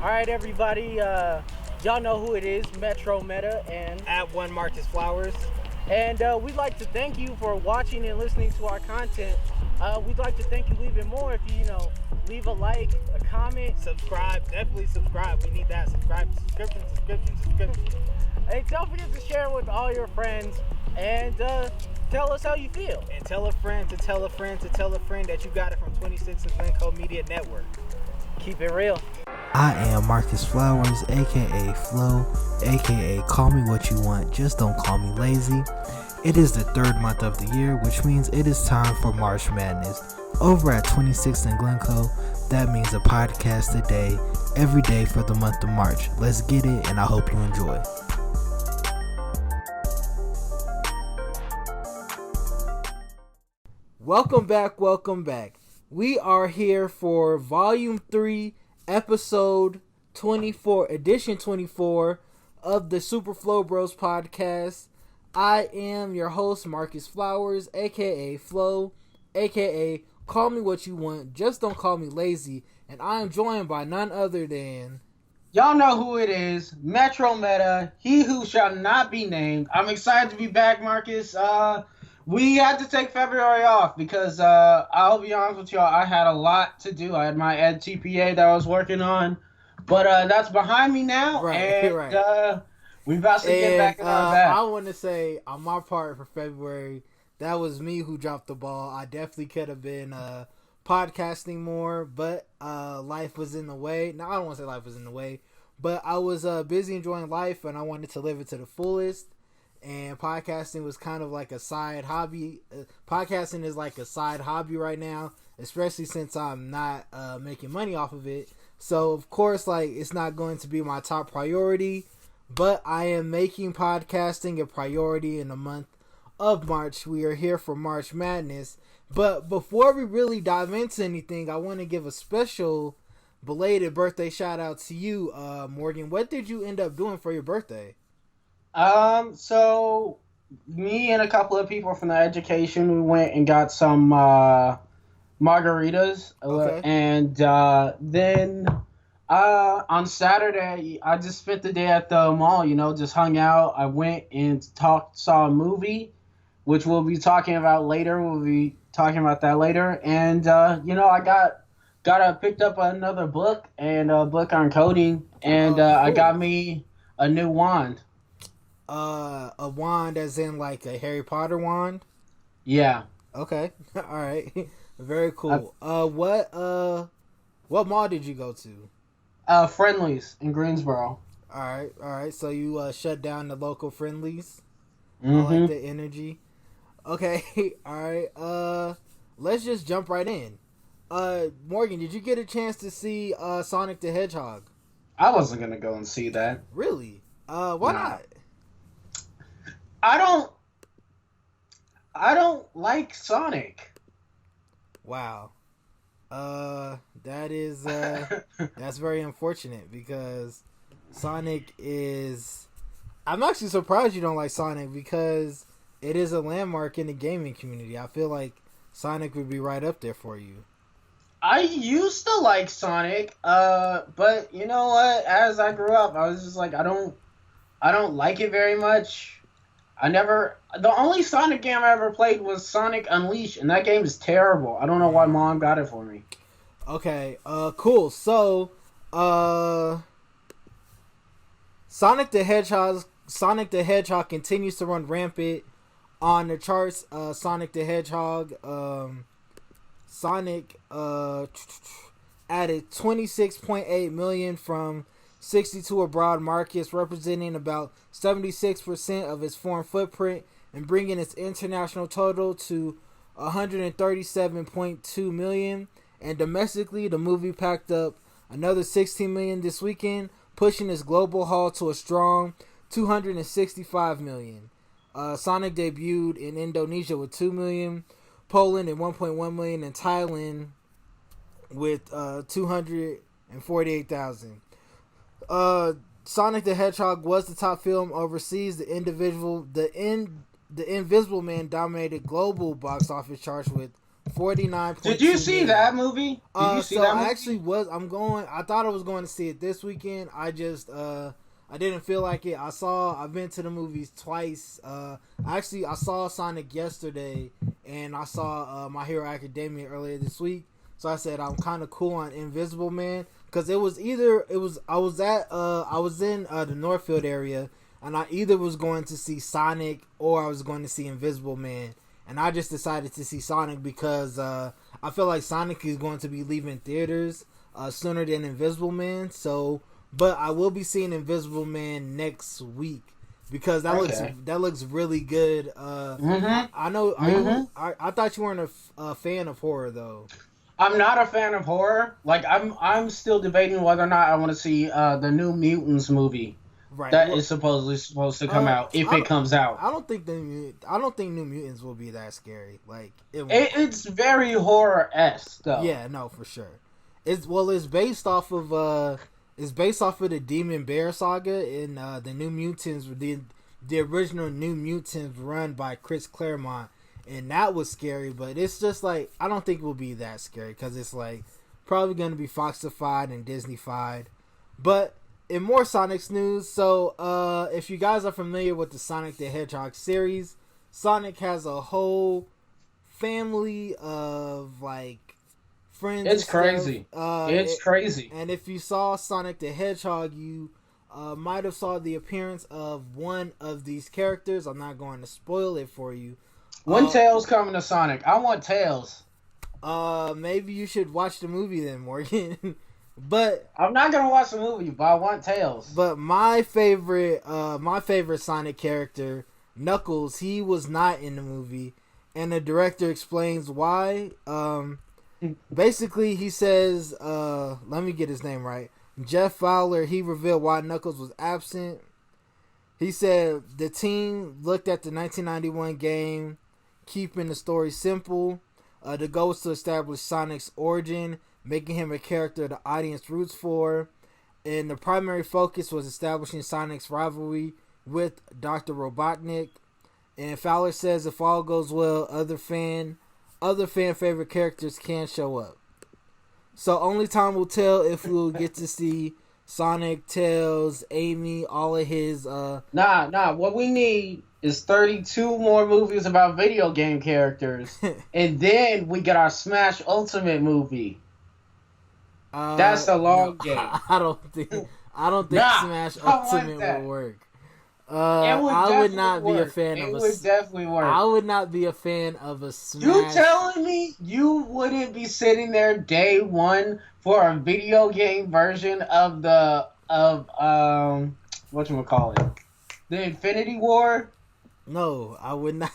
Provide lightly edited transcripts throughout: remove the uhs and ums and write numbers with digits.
Alright, everybody. Y'all know who it is, Metro Meta, and At one Marcus Flowers. we'd like to thank you for watching and listening to our content. We'd like to thank you even more if you leave a like, a comment. Subscribe. Definitely subscribe. We need that. Subscription. Hey, don't forget to share with all your friends and tell us how you feel. And tell a friend to tell a friend to tell a friend that you got it from 26 and Glencoe Media Network. Keep it real. I am Marcus Flowers, aka Flo, aka Call Me What You Want, just don't call me lazy. It is the third month of the year, which means it is time for March Madness. Over at 26 and Glencoe, that means a podcast a day, every day for the month of March. Let's get it, and I hope you enjoy. Welcome back. We are here for Volume 3, Episode 24, Edition 24 of the Super Flow Bros podcast. I am your host, Marcus Flowers, aka Flo, aka Call Me What You Want, just don't call me lazy, and I am joined by none other than... Y'all know who it is, Metro Meta, he who shall not be named. I'm excited to be back, Marcus. We had to take February off because I'll be honest with y'all, I had a lot to do. I had my Ed TPA that I was working on, but that's behind me now, and we about to get back in our bag. I want to say on my part for February, that was me who dropped the ball. I definitely could have been podcasting more, but life was in the way. Now I don't want to say life was in the way, but I was busy enjoying life, and I wanted to live it to the fullest. And podcasting was kind of like a side hobby. Podcasting is like a side hobby right now, especially since I'm not making money off of it. So, of course, like, it's not going to be my top priority, but I am making podcasting a priority in the month of March. We are here for March Madness. But before we really dive into anything, I want to give a special belated birthday shout out to you, Morgan. What did you end up doing for your birthday? So me and a couple of people from the education, we went and got some margaritas. Okay. And then on Saturday, I just spent the day at the mall, just hung out. I went and saw a movie, which we'll be talking about later. We'll be talking about that later. And, I picked up another book and a book on coding, and cool. I got me a new wand. A wand as in like a Harry Potter wand? Yeah. Okay. All right. Very cool. What mall did you go to? Friendlies in Greensboro. All right. So you shut down the local Friendlies? Mm-hmm. I like the energy. Okay. All right. Let's just jump right in. Morgan, did you get a chance to see Sonic the Hedgehog? I wasn't gonna go and see that. Really? Why not? I don't like Sonic. Wow. That is that's very unfortunate because Sonic is... I'm actually surprised you don't like Sonic because it is a landmark in the gaming community. I feel like Sonic would be right up there for you. I used to like Sonic, but you know what? As I grew up, I was just like, I don't like it very much. The only Sonic game I ever played was Sonic Unleashed, and that game is terrible. I don't know why Mom got it for me. Okay, cool. So, Sonic the Hedgehog continues to run rampant on the charts. Sonic the Hedgehog, added 26.8 million from 62 abroad markets, representing about 76% of its foreign footprint and bringing its international total to 137.2 million. And domestically, the movie packed up another 16 million this weekend, pushing its global haul to a strong 265 million. Sonic debuted in Indonesia with 2 million, Poland at 1.1 million, and Thailand with 248,000. Sonic the Hedgehog was the top film overseas. The Invisible Man dominated global box office charts with 49.2 Did you see million. that movie? Did you see that movie? I actually I thought I was going to see it this weekend. I just I didn't feel like it. I've been to the movies twice. I saw Sonic yesterday, and I saw My Hero Academia earlier this week. So I said I'm kind of cool on Invisible Man, because I was in the Northfield area, and I either was going to see Sonic or I was going to see Invisible Man, and I just decided to see Sonic because I feel like Sonic is going to be leaving theaters sooner than Invisible Man. So, but I will be seeing Invisible Man next week because that looks really good. I know. I thought you weren't a fan of horror though. I'm not a fan of horror. Like I'm still debating whether or not I want to see the New Mutants movie that is supposed to come out if it comes out. I don't think New Mutants will be that scary. Like it's very horror-esque though. Yeah, no, for sure. It's based off of the Demon Bear saga in the New Mutants, the original New Mutants run by Chris Claremont. And that was scary, but it's just like, I don't think it will be that scary because it's like probably going to be Foxified and Disneyfied. But in more Sonic's news, so if you guys are familiar with the Sonic the Hedgehog series, Sonic has a whole family of like friends. It's crazy. It's crazy. And if you saw Sonic the Hedgehog, you might have saw the appearance of one of these characters. I'm not going to spoil it for you. When Tails coming to Sonic? I want Tails. Maybe you should watch the movie then, Morgan. But I'm not gonna watch the movie, but I want Tails. But my favorite Sonic character, Knuckles, he was not in the movie, and the director explains why. Basically, he says, let me get his name right. Jeff Fowler, he revealed why Knuckles was absent. He said the team looked at the 1991 game, keeping the story simple. The goal was to establish Sonic's origin, making him a character the audience roots for. And the primary focus was establishing Sonic's rivalry with Dr. Robotnik. And Fowler says if all goes well, other fan favorite characters can show up. So only time will tell if we'll get to see Sonic, Tails, Amy, all of his Nah. What we need is 32 more movies about video game characters, and then we get our Smash Ultimate movie. That's the long game. I don't think Smash Ultimate will work. I would not be a fan of a. It would definitely work. I would not be a fan of a Smash. You telling me you wouldn't be sitting there day one for a video game version of whatchamacallit? The Infinity War? No, I would not.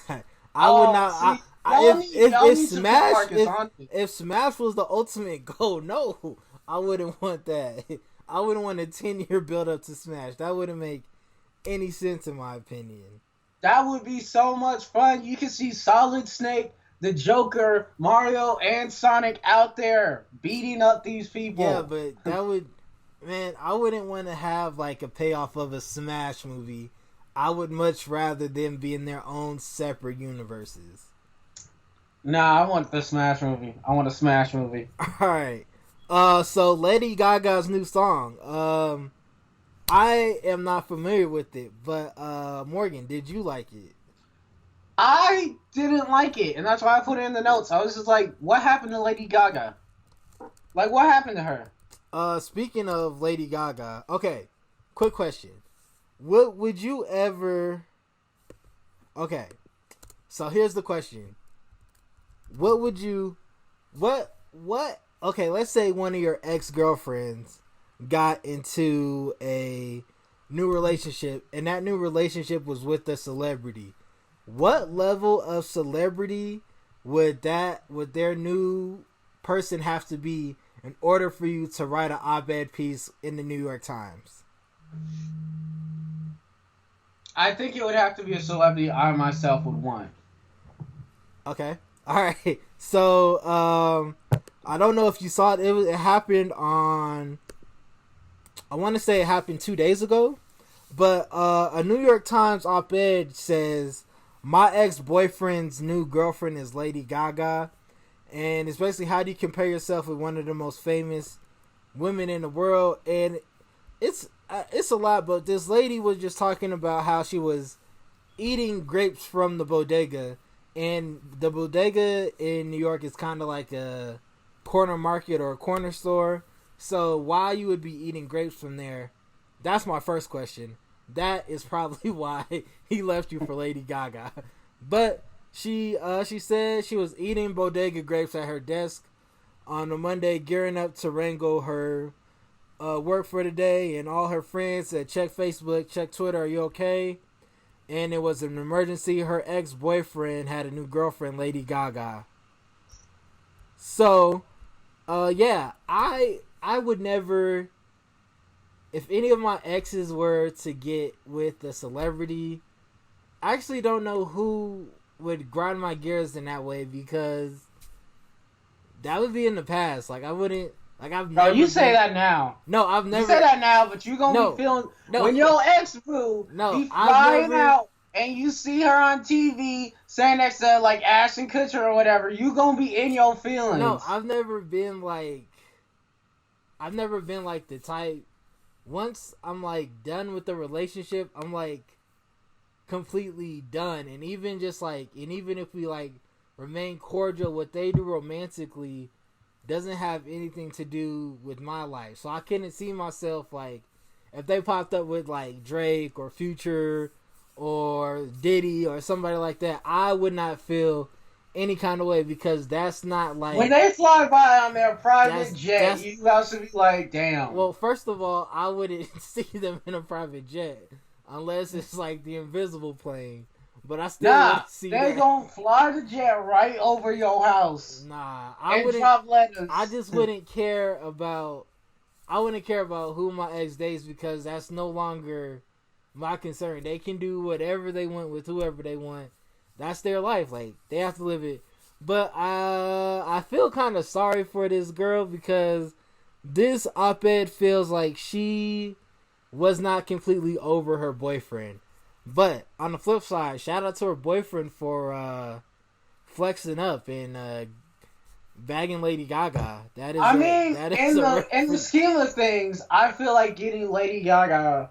I would not. If Smash was the ultimate goal, no, I wouldn't want that. I wouldn't want a 10-year build up to Smash. That wouldn't make any sense in my opinion. That would be so much fun. You can see Solid Snake, the Joker, Mario, and Sonic out there beating up these people. Yeah, but that would, man, I wouldn't want to have like a payoff of a Smash movie. I would much rather them be in their own separate universes. Nah, I want the Smash movie. I want a Smash movie. Alright. So Lady Gaga's new song. I am not familiar with it, but Morgan, did you like it? I didn't like it, and that's why I put it in the notes. I was just like, what happened to Lady Gaga? Like, what happened to her? Speaking of Lady Gaga, okay, quick question. What would you ever... Okay, so here's the question. What would you... What... Okay, let's say one of your ex-girlfriends got into a new relationship, and that new relationship was with a celebrity. What level of celebrity would their new person have to be in order for you to write an op-ed piece in the New York Times? I think it would have to be a celebrity I myself would want. Okay. Alright. So, I don't know if you saw it. It happened on... I want to say it happened 2 days ago. But a New York Times op-ed says, my ex-boyfriend's new girlfriend is Lady Gaga. And it's basically, how do you compare yourself with one of the most famous women in the world? And it's a lot, but this lady was just talking about how she was eating grapes from the bodega, and the bodega in New York is kind of like a corner market or a corner store. So why you would be eating grapes from there? That's my first question. That is probably why he left you for Lady Gaga. But she said she was eating bodega grapes at her desk on a Monday, gearing up to wrangle her work for the day, and all her friends said, check Facebook, check Twitter, are you okay? And it was an emergency. Her ex-boyfriend had a new girlfriend, Lady Gaga. So, yeah, I would never, if any of my exes were to get with a celebrity, I actually don't know who would grind my gears in that way, because that would be in the past. Like, I wouldn't, like, I've never. Bro, you say that now. No, I've never. You say that now, but you gonna be feeling when your ex boo be flying out and you see her on TV saying next to like Ashton Kutcher or whatever, you gonna be in your feelings. No, I've never been like the type. Once I'm like done with the relationship, I'm like completely done. And even if we like remain cordial, what they do romantically doesn't have anything to do with my life. So I couldn't see myself, like, if they popped up with like Drake or Future or Diddy or somebody like that, I would not feel any kind of way, because that's not like, when they fly by on their private jet, you have to be like, damn. Well, first of all, I wouldn't see them in a private jet unless it's like the invisible plane. But I still wouldn't see that. They gonna fly the jet right over your house. Nah, I wouldn't. Drop letters. I just wouldn't care about. I wouldn't care about who my ex dates, because that's no longer my concern. They can do whatever they want with whoever they want. That's their life. Like, they have to live it. But I feel kind of sorry for this girl, because this op-ed feels like she was not completely over her boyfriend. But on the flip side, shout out to her boyfriend for flexing up and bagging Lady Gaga. That is, in the scheme of things, I feel like getting Lady Gaga,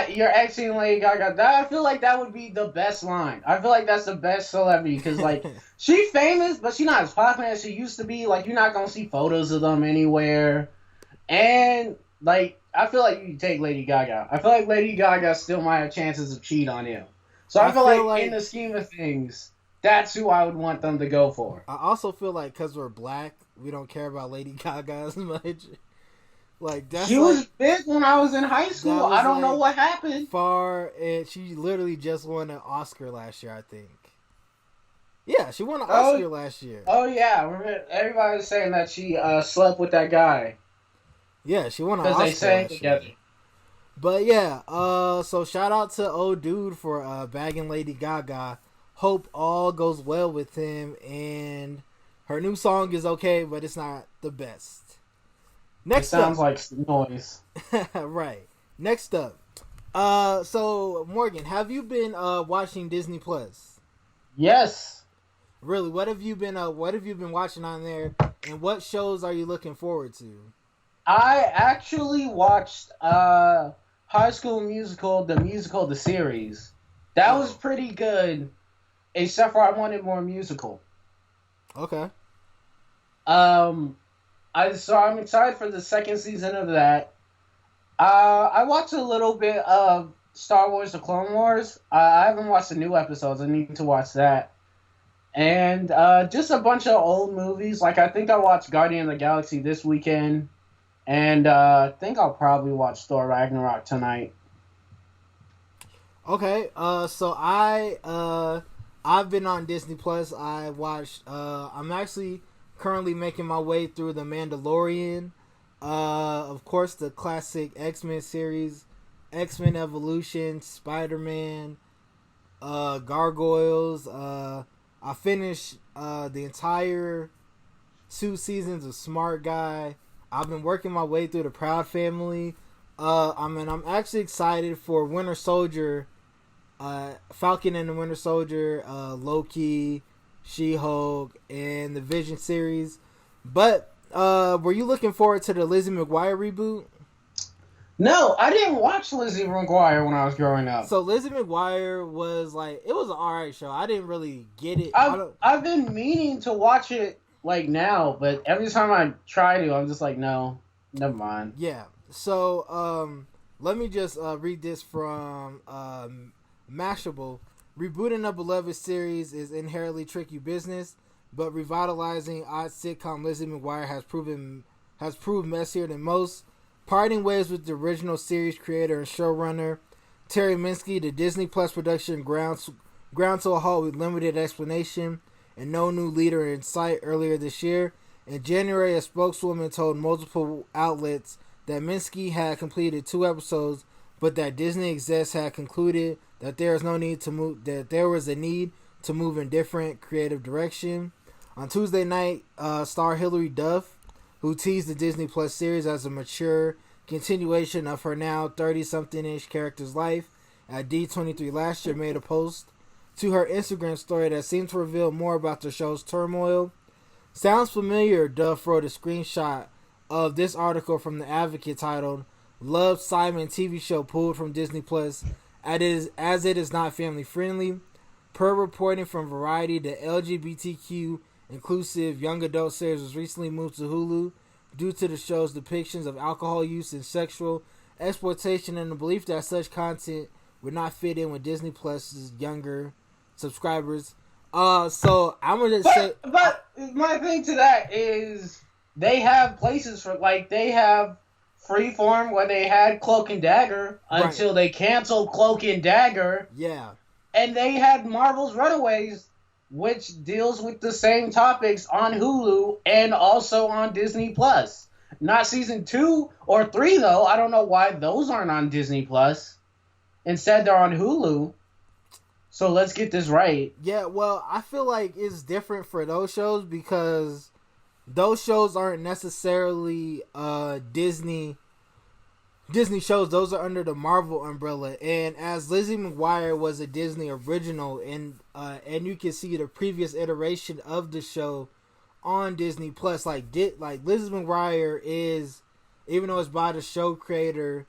your ex and Lady Gaga, I feel like that would be the best line. I feel like that's the best celebrity, because like she's famous, but she's not as popular as she used to be. Like, you're not gonna see photos of them anywhere, and like, I feel like you can take Lady Gaga. I feel like Lady Gaga still might have chances of cheat on him. So I feel like in the scheme of things, that's who I would want them to go for. I also feel like because we're black, we don't care about Lady Gaga as much. Like, she was big when I was in high school. I don't know what happened. And she literally just won an Oscar last year, I think. Yeah, she won an Oscar last year. Oh yeah, everybody was saying that she slept with that guy. Yeah, she won an Oscar. Because they sang together. But yeah, so shout out to old dude for bagging Lady Gaga. Hope all goes well with him, and her new song is okay, but it's not the best. Next it sounds like noise. Right. Next up. So Morgan, have you been watching Disney Plus? Yes. Really? What have you been watching on there, and what shows are you looking forward to? I actually watched High School Musical, the series. That was pretty good, except for I wanted more musical. Okay. I'm excited for the second season of that. I watched a little bit of Star Wars: The Clone Wars. I haven't watched the new episodes. I need to watch that. And just a bunch of old movies. Like, I think I watched Guardian of the Galaxy this weekend. And I think I'll probably watch Thor Ragnarok tonight. Okay, so I've been on Disney Plus. I watched. I'm actually currently making my way through The Mandalorian. Of course, the classic X-Men series, X-Men Evolution, Spider-Man, Gargoyles. I finished the entire 2 seasons of Smart Guy. I've been working my way through the Proud Family. I'm actually excited for Winter Soldier, Falcon and the Winter Soldier, Loki, She-Hulk, and the Vision series. But were you looking forward to the Lizzie McGuire reboot? No, I didn't watch Lizzie McGuire when I was growing up. So Lizzie McGuire was like, it was an alright show. I didn't really get it. I've been meaning to watch it like now, but every time I try to, I'm just like, no, never mind. Yeah. So let me just read this from Mashable. Rebooting a beloved series is inherently tricky business, but revitalizing odd sitcom Lizzie McGuire has proved messier than most. Parting ways with the original series creator and showrunner Terry Minsky, the Disney Plus production ground to a halt with limited explanation and no new leader in sight earlier this year. In January, a spokeswoman told multiple outlets that Minsky had completed 2 episodes, but that Disney execs had concluded that there was a need to move in different creative direction. On Tuesday night, star Hilary Duff, who teased the Disney Plus series as a mature continuation of her now 30-something-ish character's life at D23 last year, made a post to her Instagram story that seemed to reveal more about the show's turmoil. Sounds familiar, Duff wrote a screenshot of this article from The Advocate titled, Love Simon TV show pulled from Disney Plus as it is not family friendly. Per reporting from Variety, the LGBTQ inclusive young adult series was recently moved to Hulu due to the show's depictions of alcohol use and sexual exploitation and the belief that such content would not fit in with Disney Plus's younger subscribers. So I'm gonna say, but my thing to that is they have places for, like, they have Freeform where they had Cloak and Dagger until they canceled Cloak and Dagger. Yeah. And they had Marvel's Runaways, which deals with the same topics on Hulu and also on Disney Plus. Not season 2 or 3 though. I don't know why those aren't on Disney Plus. Instead, they're on Hulu. So let's get this right. Yeah, well, I feel like it's different for those shows because those shows aren't necessarily Disney shows. Those are under the Marvel umbrella. And as Lizzie McGuire was a Disney original, and you can see the previous iteration of the show on Disney Plus, like Lizzie McGuire is, even though it's by the show creator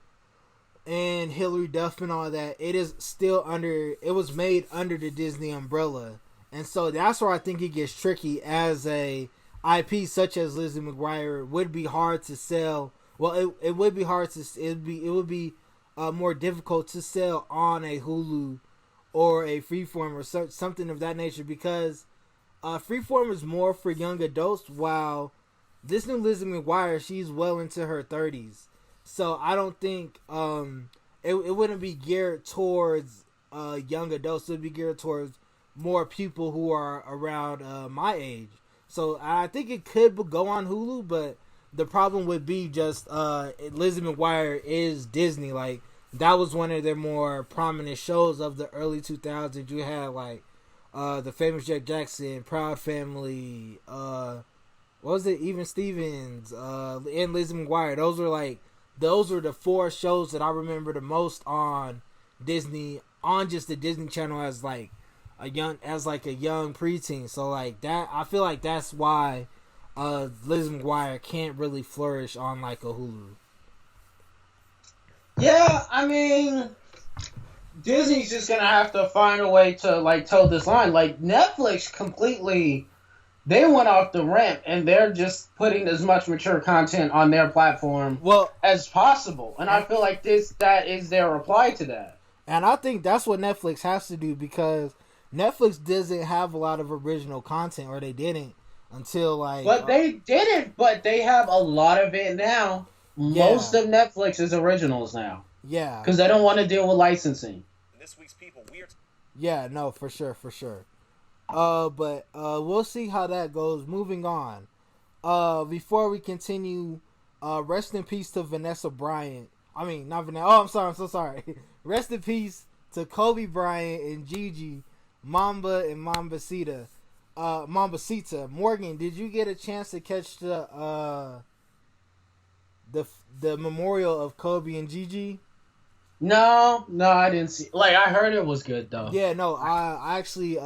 and Hilary Duff and all that, it was made under the Disney umbrella. And so that's where I think it gets tricky. As a IP such as Lizzie McGuire, it would be hard to sell. Well, it would be hard to, it would be more difficult to sell on a Hulu or a Freeform or something of that nature, because Freeform is more for young adults, while this new Lizzie McGuire, she's well into her 30s. So I don't think it wouldn't be geared towards young adults. It would be geared towards more people who are around my age. So I think it could go on Hulu, but the problem would be just Lizzie McGuire is Disney. Like, that was one of their more prominent shows of the early 2000s. You had like the Famous Jack Jackson, Proud Family, what was it? Even Stevens, and Lizzie McGuire. Those were the 4 shows that I remember the most on Disney, on just the Disney Channel as a young preteen. So like that, I feel like that's why Lizzie McGuire can't really flourish on like a Hulu. Yeah, I mean, Disney's just gonna have to find a way to like toe this line. Like Netflix completely, they went off the ramp and they're just putting as much mature content on their platform as possible. And I feel like that is their reply to that. And I think that's what Netflix has to do, because Netflix doesn't have a lot of original content, or they didn't until like. But they didn't. But they have a lot of it now. Yeah. Most of Netflix is originals now. Yeah. Because they don't want to deal with licensing. This week's people weird. Yeah, no, for sure. But we'll see how that goes. Moving on. Before we continue, rest in peace to Vanessa Bryant. I mean, not Vanessa. Oh, I'm so sorry. Rest in peace to Kobe Bryant and Gigi, Mamba and Mambacita. Morgan, did you get a chance to catch the memorial of Kobe and Gigi? No, I didn't see. Like, I heard it was good though. Yeah, no, I actually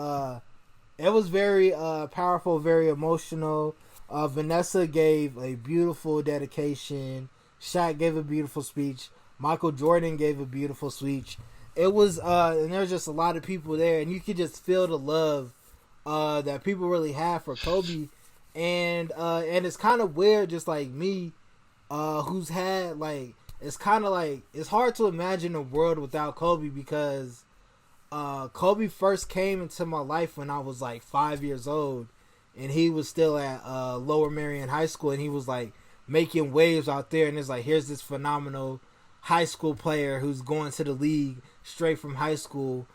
It was very powerful, very emotional. Vanessa gave a beautiful dedication. Shaq gave a beautiful speech. Michael Jordan gave a beautiful speech. It was, and there was just a lot of people there, and you could just feel the love that people really have for Kobe. And it's kind of weird, just like me, who's had, like, it's kind of like, it's hard to imagine a world without Kobe because Kobe first came into my life when I was like 5 years old, and he was still at Lower Merion High School, and he was like making waves out there, and it's like, here's this phenomenal high school player who's going to the league straight from high school.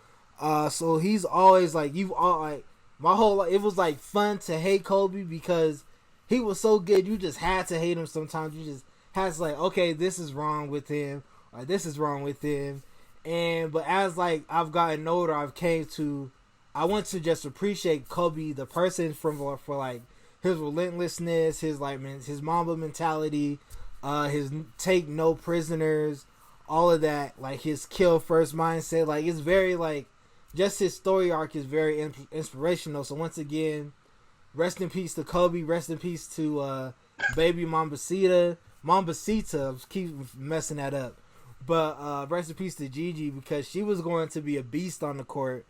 So he's always like, you've all like, my whole life, it was like fun to hate Kobe because he was so good. You just had to hate him sometimes. You just had to like, okay, this is wrong with him, or this is wrong with him. But as like I've gotten older, I want to just appreciate Kobe, the person, for like his relentlessness, his like his Mamba mentality, his take no prisoners, all of that, like his kill first mindset. Like it's very like just his story arc is very inspirational. So once again, rest in peace to Kobe. Rest in peace to baby Mambasita. I keep messing that up. But rest in peace to Gigi because she was going to be a beast on the court.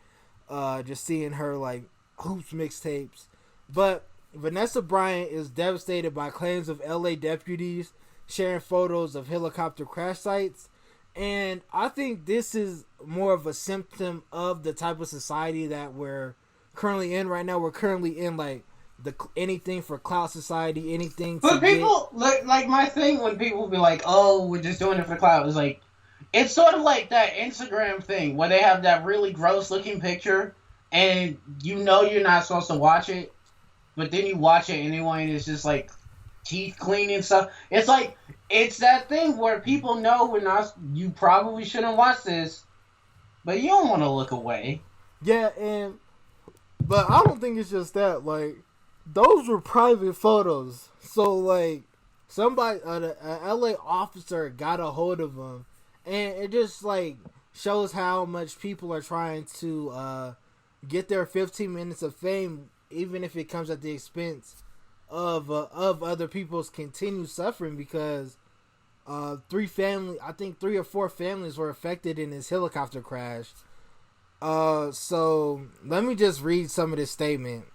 Just seeing her like hoops mixtapes. But Vanessa Bryant is devastated by claims of LA deputies sharing photos of helicopter crash sites. And I think this is more of a symptom of the type of society that we're currently in right now. We're currently in like the anything for clout society, anything. But people like my thing when people be like, "Oh, we're just doing it for clout." Is like, it's sort of like that Instagram thing where they have that really gross looking picture, and you know you're not supposed to watch it, but then you watch it anyway, and it's just like teeth cleaning stuff. It's like, it's that thing where people know you probably shouldn't watch this, but you don't want to look away. Yeah, but I don't think it's just that. Like, those were private photos. So, like, somebody, an LA officer got a hold of them. And it just, like, shows how much people are trying to get their 15 minutes of fame, even if it comes at the expense of other people's continued suffering, because I think 3 or 4 families were affected in this helicopter crash. So let me just read some of this statement.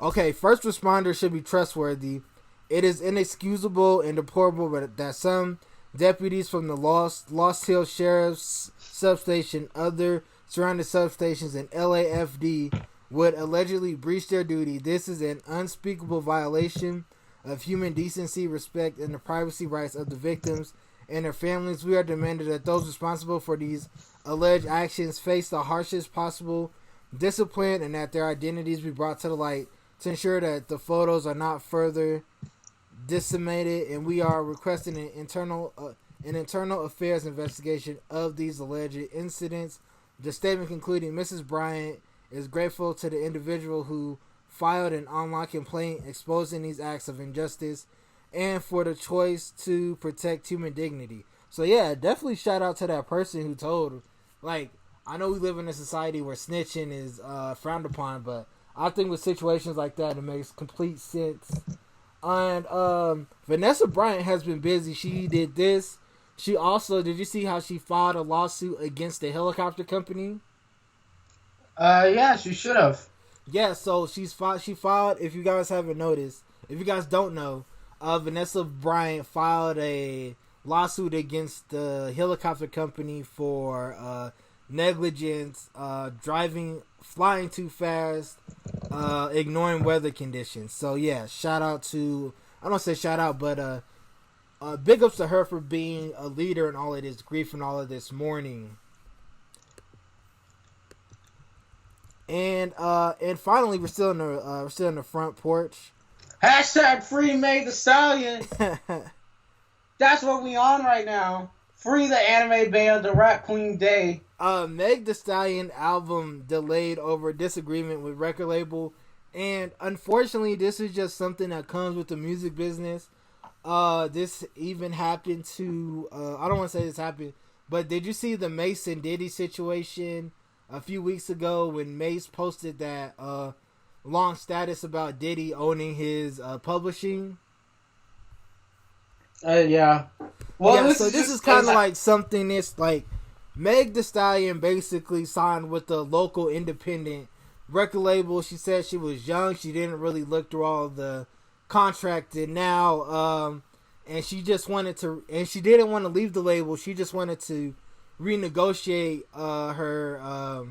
Okay, first responders should be trustworthy. It is inexcusable and deplorable that some deputies from the Lost Hill Sheriff's Substation, other surrounding substations, and LAFD would allegedly breach their duty. This is an unspeakable violation of human decency, respect, and the privacy rights of the victims and their families. We are demanding that those responsible for these alleged actions face the harshest possible discipline and that their identities be brought to the light to ensure that the photos are not further disseminated, and we are requesting an internal affairs investigation of these alleged incidents. The statement concluding, Mrs. Bryant is grateful to the individual who filed an online complaint exposing these acts of injustice and for the choice to protect human dignity. So yeah, definitely shout out to that person who told. Like, I know we live in a society where snitching is frowned upon, but I think with situations like that, it makes complete sense. And Vanessa Bryant has been busy. She did this. She also, did you see how she filed a lawsuit against the helicopter company? Yeah, she should have. Yeah, so she filed, if you guys haven't noticed, if you guys don't know, Vanessa Bryant filed a lawsuit against the helicopter company for negligence, flying too fast, ignoring weather conditions. So yeah, shout out to, I don't say shout out, but big ups to her for being a leader in all of this grief and all of this mourning. And finally, we're still in the front porch. Hashtag free Meg Thee Stallion. That's what we on right now. Free the anime band, the Rap Queen Day. Meg Thee Stallion album delayed over disagreement with record label, and unfortunately, this is just something that comes with the music business. This even happened to I don't want to say this happened, but did you see the Mason Diddy situation a few weeks ago when Mace posted that long status about Diddy owning his publishing. Yeah. Well, yeah, so this is kind of like something that's like Meg Thee Stallion basically signed with the local independent record label. She said she was young. She didn't really look through all of the contract and now and she just wanted to, and she didn't want to leave the label. She just wanted to renegotiate her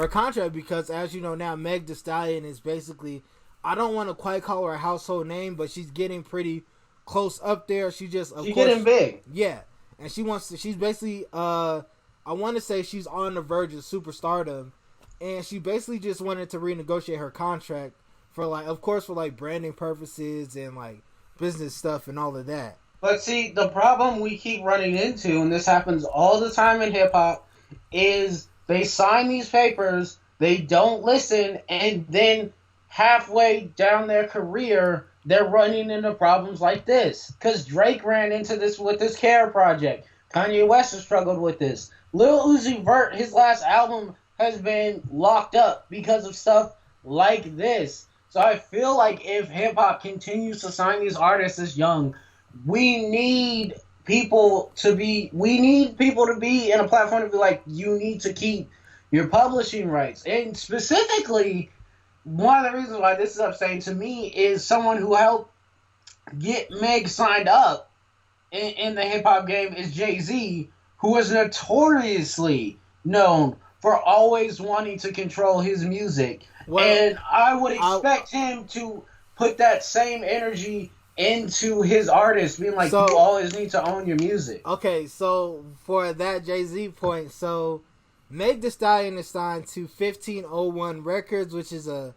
contract because, as you know now, Meg Thee Stallion is basically, I don't want to quite call her a household name, but she's getting pretty close up there. She's getting big. Yeah. And she's basically, I want to say she's on the verge of superstardom. And she basically just wanted to renegotiate her contract for like, of course, for like branding purposes and like business stuff and all of that. But see, the problem we keep running into, and this happens all the time in hip hop, is they sign these papers, they don't listen, and then halfway down their career, they're running into problems like this. Because Drake ran into this with his Care project. Kanye West has struggled with this. Lil Uzi Vert, his last album has been locked up because of stuff like this. So I feel like if hip-hop continues to sign these artists as young, we need people to be in a platform to be like, you need to keep your publishing rights. And specifically, one of the reasons why this is upsetting to me is someone who helped get Meg signed up in the hip-hop game is Jay-Z, who is notoriously known for always wanting to control his music. Well, and I would expect him to put that same energy into his artists, being like, you always need to own your music. Okay, so for that Jay-Z point, so Meg Thee Stallion is signed to 1501 Records, which is a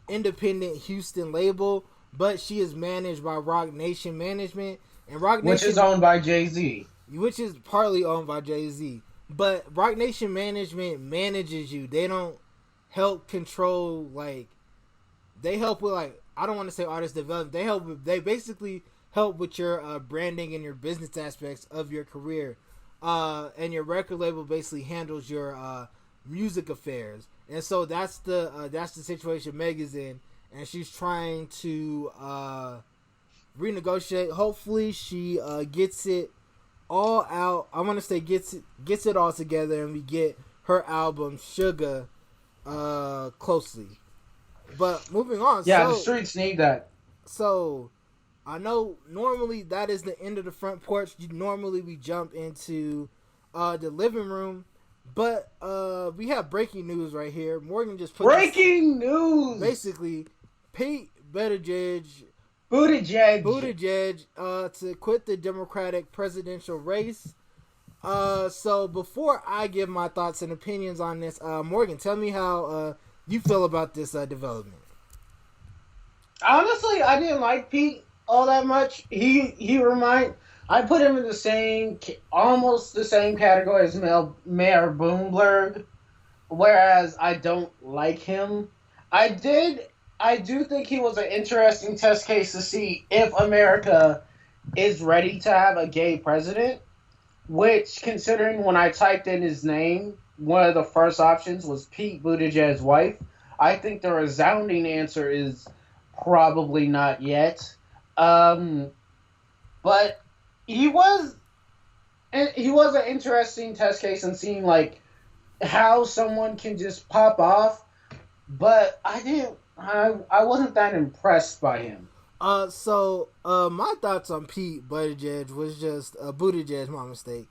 independent Houston label, but she is managed by Roc Nation Management, and which is owned by Jay-Z. Which is partly owned by Jay-Z. But Roc Nation Management manages you. They don't help control, like, they help with, like, I don't want to say artist development. They basically help with your branding and your business aspects of your career. And your record label basically handles your music affairs. And so that's the situation Meg is in. And she's trying to renegotiate. Hopefully she gets it all out. I want to say gets it all together, and we get her album Sugar closely. But moving on. Yeah, the streets need that. So I know normally that is the end of the front porch. Normally we jump into the living room, but we have breaking news right here. Morgan just put breaking news. Basically, Pete Buttigieg to quit the Democratic presidential race. So before I give my thoughts and opinions on this, Morgan, tell me how you feel about this development. Honestly, I didn't like Pete all that much. I put him in almost the same category as Mayor Bloomberg, whereas I don't like him. I do think he was an interesting test case to see if America is ready to have a gay president, which, considering when I typed in his name, one of the first options was Pete Buttigieg's wife. I think the resounding answer is probably not yet. But he was an interesting test case in seeing like how someone can just pop off. But I wasn't that impressed by him. So my thoughts on Pete Buttigieg was just Buttigieg, my mistake.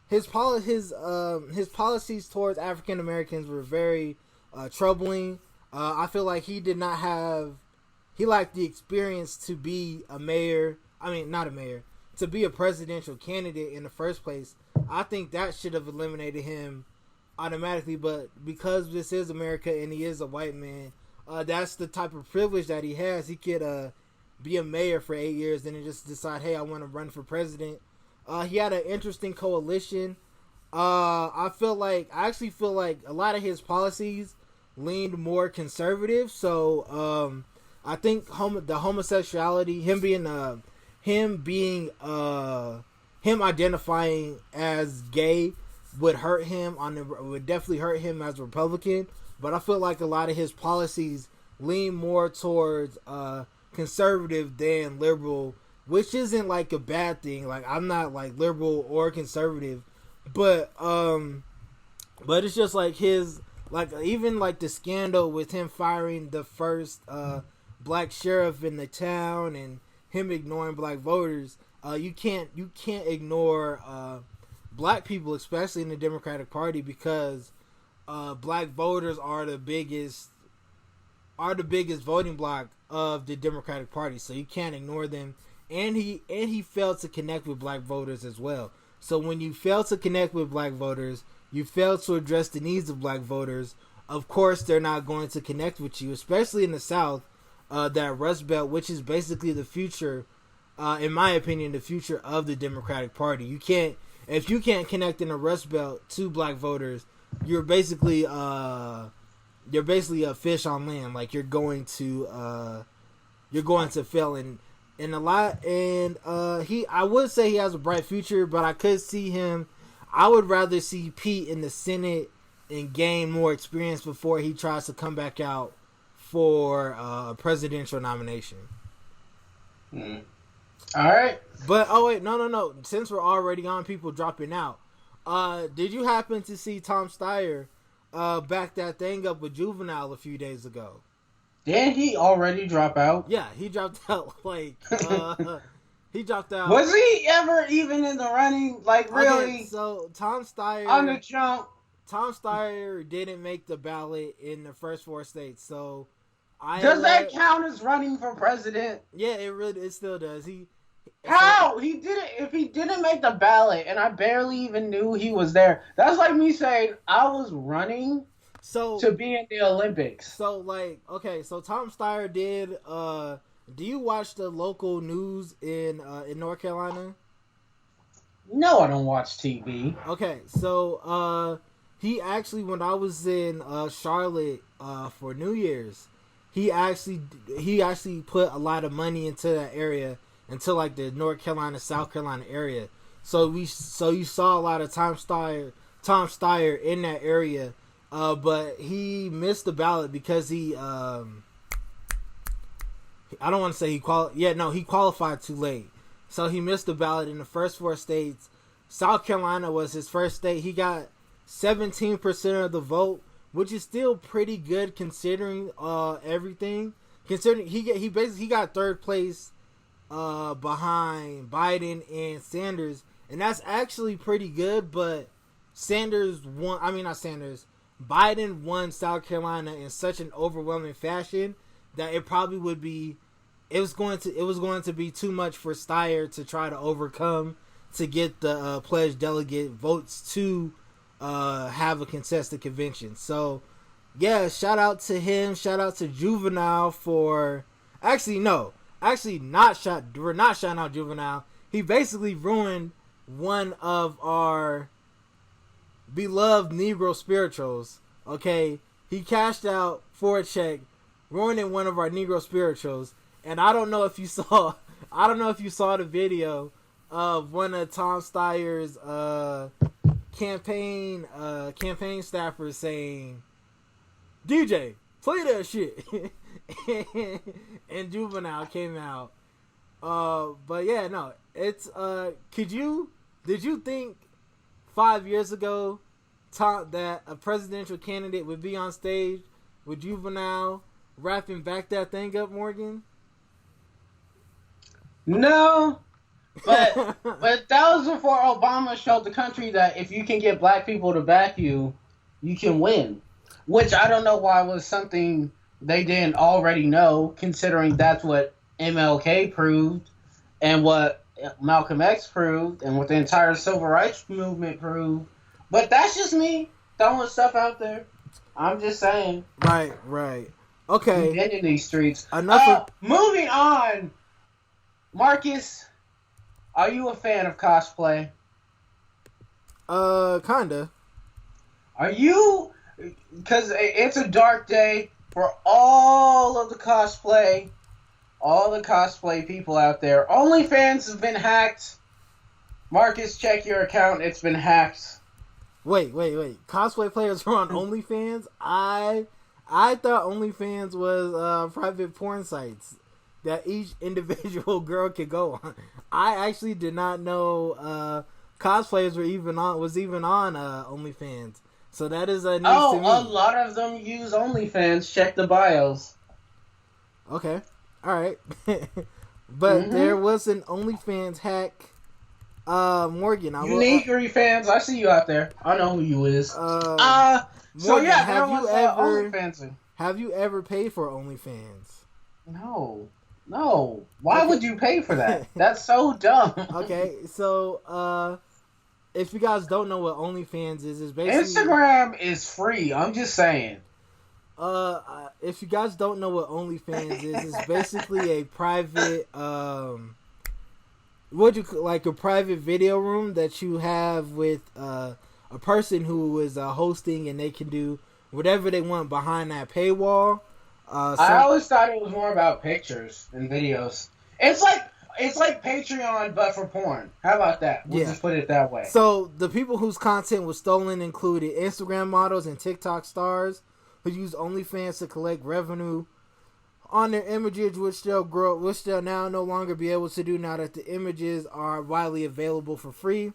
His policies towards African Americans were very troubling. I feel like he lacked the experience to be a mayor. I mean, not a mayor, to be a presidential candidate in the first place. I think that should have eliminated him automatically. But because this is America and he is a white man, that's the type of privilege that he has. He could be a mayor for 8 years and then just decide, hey, I want to run for president. He had an interesting coalition. I actually feel like a lot of his policies leaned more conservative. So I think the homosexuality, him him identifying as gay would would definitely hurt him as a Republican. But I feel like a lot of his policies lean more towards conservative than liberal, which isn't like a bad thing. Like, I'm not like liberal or conservative, but it's just like his, like, even like the scandal with him firing the first black sheriff in the town and him ignoring black voters. You can't ignore black people, especially in the Democratic Party, because black voters are the biggest voting bloc of the Democratic Party. So you can't ignore them. And he failed to connect with black voters as well. So when you fail to connect with black voters, you fail to address the needs of black voters. Of course, they're not going to connect with you, especially in the South. That Rust Belt, which is basically the future, in my opinion, the future of the Democratic Party. If you can't connect in the Rust Belt to black voters, you're basically a fish on land. Like, you're going to fail in a lot. And I would say he has a bright future, but I could see him. I would rather see Pete in the Senate and gain more experience before he tries to come back out for a presidential nomination. All right. But, oh wait, no. Since we're already on people dropping out, did you happen to see Tom Steyer back that thing up with Juvenile a few days ago? Did he already drop out? Yeah, he dropped out. Like, he dropped out. Was he ever even in the running? Like, really? Okay, so Tom Steyer on the jump. Tom Steyer didn't make the ballot in the first 4 states, so does that count as running for president? Yeah, it still does. How? He didn't. If he didn't make the ballot, and I barely even knew he was there, that's like me saying I was running to be in the Olympics. So, like, okay, so Tom Steyer did. Do you watch the local news in North Carolina? No, I don't watch TV. Okay, so he actually, when I was in Charlotte for New Year's, he actually put a lot of money into that area, into like the North Carolina, South Carolina area. So you saw a lot of Tom Steyer in that area, but he missed the ballot because he I don't want to say he qualified too late. So he missed the ballot in the first 4 states. South Carolina was his first state. He got 17% of the vote, which is still pretty good considering everything. Considering he basically got 3rd place behind Biden and Sanders, and that's actually pretty good. But Biden won South Carolina in such an overwhelming fashion that it probably would be. It was going to be too much for Steyer to try to overcome to get the pledged delegate votes to have a contested convention. So, yeah, shout out to him. Shout out to Juvenile for... We're not shouting out Juvenile. He basically ruined one of our beloved Negro spirituals. Okay? He cashed out for a check, ruining one of our Negro spirituals. And I don't know if you saw the video of one of Tom Steyer's campaign staffers saying, "DJ, play that shit." And Juvenile came out. But yeah, no, it's did you think 5 years ago that a presidential candidate would be on stage with Juvenile rapping "Back That Thing Up," Morgan? No, but that was before Obama showed the country that if you can get black people to back you, you can win. Which I don't know why was something they didn't already know, considering that's what MLK proved, and what Malcolm X proved, and what the entire civil rights movement proved. But that's just me throwing stuff out there. I'm just saying. Right. Okay. We've been in these streets. Enough. Moving on. Marcus, are you a fan of cosplay? Kinda. Are you? Because it's a dark day for all the cosplay people out there. OnlyFans has been hacked. Marcus, check your account. It's been hacked. Wait. Cosplay players are on OnlyFans? I thought OnlyFans was private porn sites that each individual girl could go on. I actually did not know cosplayers were even on OnlyFans. So that is news to me. A lot of them use OnlyFans. Check the bios. Okay. Alright. But there was an OnlyFans hack. Morgan, Unique fans, I see you out there. I know who you is. Morgan, OnlyFans. Have you ever paid for OnlyFans? No. Why would you pay for that? That's so dumb. Okay, so if you guys don't know what OnlyFans is basically Instagram is free. I'm just saying. If you guys don't know what OnlyFans is, it's basically a private a private video room that you have with a person who is hosting, and they can do whatever they want behind that paywall. I always thought it was more about pictures and videos. It's like Patreon but for porn. How about that? We'll just put it that way. So the people whose content was stolen included Instagram models and TikTok stars who use OnlyFans to collect revenue on their images, which they'll now no longer be able to do now that the images are widely available for free.